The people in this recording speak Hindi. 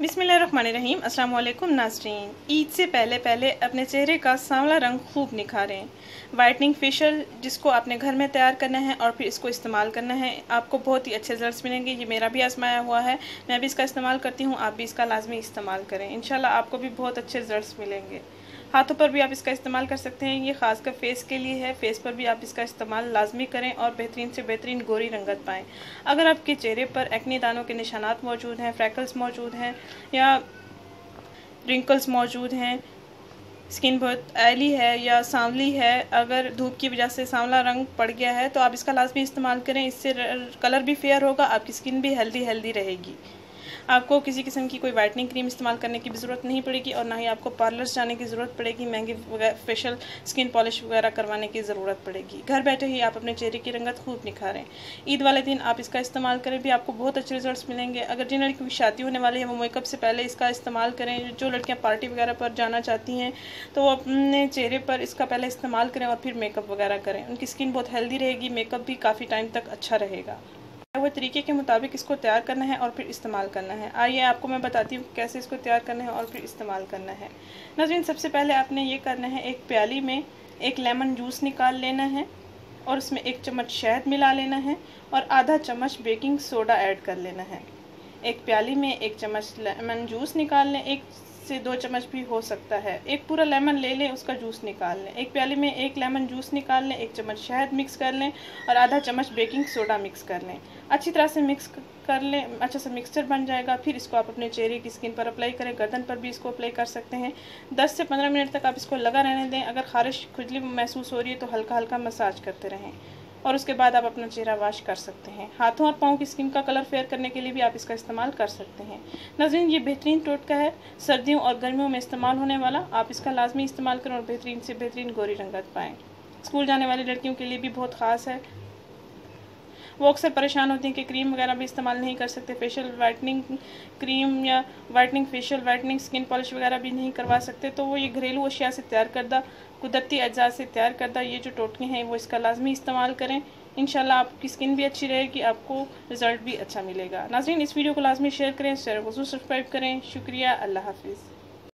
बिस्मिल्लाहिर्रहमानिर्रहीम। अस्सलाम वालेकुम नाज़रीन। ईद से पहले अपने चेहरे का सांवला रंग खूब निखारें। वाइटनिंग फेशियल जिसको आपने घर में तैयार करना है और फिर इसको इस्तेमाल करना है, आपको बहुत ही अच्छे रिजल्ट्स मिलेंगे। ये मेरा भी आजमाया हुआ है, मैं भी इसका इस्तेमाल करती हूँ, आप भी इसका लाजमी इस्तेमाल करें। इंशाल्लाह आपको भी बहुत अच्छे रिजल्ट्स मिलेंगे। हाथों पर भी आप इसका इस्तेमाल कर सकते हैं, ये खासकर फेस के लिए है। फेस पर भी आप इसका इस्तेमाल लाजमी करें और बेहतरीन से बेहतरीन गोरी रंगत पाएँ। अगर आपके चेहरे पर एक्ने दानों के निशानात मौजूद हैं, फ्रैकल्स मौजूद हैं या रिंकल्स मौजूद हैं, स्किन बहुत ऑयली है या सांवली है, अगर धूप की वजह से सांवला रंग पड़ गया है तो आप इसका लाजमी इस्तेमाल करें। इससे कलर भी फेयर होगा, आपकी स्किन भी हेल्दी रहेगी। आपको किसी किस्म की कोई वाइटनिंग क्रीम इस्तेमाल करने की भी ज़रूरत नहीं पड़ेगी और ना ही आपको पार्लर्स जाने की ज़रूरत पड़ेगी, महंगी फेशियल स्किन पॉलिश वगैरह करवाने की ज़रूरत पड़ेगी। घर बैठे ही आप अपने चेहरे की रंगत खूब निखारें। ईद वाले दिन आप इसका इस्तेमाल करें भी, आपको बहुत अच्छे रिजल्ट्स मिलेंगे। अगर जिन लड़कियों की शादी होने वाली है वो मेकअप से पहले इसका इस्तेमाल करें। जो लड़कियाँ पार्टी वगैरह पर जाना चाहती हैं तो वो अपने चेहरे पर इसका पहले इस्तेमाल करें और फिर मेकअप वगैरह करें। उनकी स्किन बहुत हेल्दी रहेगी, मेकअप भी काफ़ी टाइम तक अच्छा रहेगा। वो तरीके के मुताबिक इसको तैयार करना है और फिर इस्तेमाल करना है। आइए आपको मैं बताती हूँ कैसे इसको तैयार करना है और फिर इस्तेमाल करना है। नाज़रीन, सबसे पहले आपने ये करना है, एक प्याली में एक लेमन जूस निकाल लेना है और उसमें 1 चम्मच शहद मिला लेना है और आधा चम्मच बेकिंग सोडा ऐड कर लेना है। एक प्याली में 1 चम्मच लेमन जूस निकाल लें, 1 से 2 चम्मच भी हो सकता है। एक पूरा लेमन ले लें, उसका जूस निकाल लें। एक प्याली में 1 लेमन जूस निकाल लें, 1 चम्मच शहद मिक्स कर लें और आधा चम्मच बेकिंग सोडा मिक्स कर लें। अच्छी तरह से मिक्स कर लें, अच्छा सा मिक्सचर बन जाएगा। फिर इसको आप अपने चेहरे की स्किन पर अप्लाई करें, गर्दन पर भी इसको अप्लाई कर सकते हैं। 10 से 15 मिनट तक आप इसको लगा रहने दें। अगर खारिश खुजली महसूस हो रही है तो हल्का हल्का मसाज करते रहें और उसके बाद आप अपना चेहरा वॉश कर सकते हैं। हाथों और पाँव की स्किन का कलर फेयर करने के लिए भी आप इसका इस्तेमाल कर सकते हैं। नाज़रीन, ये बेहतरीन टोटका है, सर्दियों और गर्मियों में इस्तेमाल होने वाला। आप इसका लाजमी इस्तेमाल करें और बेहतरीन से बेहतरीन गोरी रंगत पाएँ। स्कूल जाने वाली लड़कियों के लिए भी बहुत ख़ास है। वो अक्सर परेशान होती हैं कि क्रीम वगैरह भी इस्तेमाल नहीं कर सकते, फेशियल वाइटनिंग क्रीम या whitening facial whitening skin polish वगैरह भी नहीं करवा सकते। तो वो ये घरेलू अशिया से तैयार करदा, कुदरती अज्जा से तैयार करदा ये जो टोटके हैं वो इसका लाजमी इस्तेमाल करें। इंशाल्लाह आपकी स्किन भी अच्छी रहेगी, आपको रिजल्ट भी अच्छा मिलेगा। नाज़रीन, इस वीडियो को लाजमी शेयर करें, चैनल को सब्सक्राइब करें। शुक्रिया, अल्लाह हाफिज़।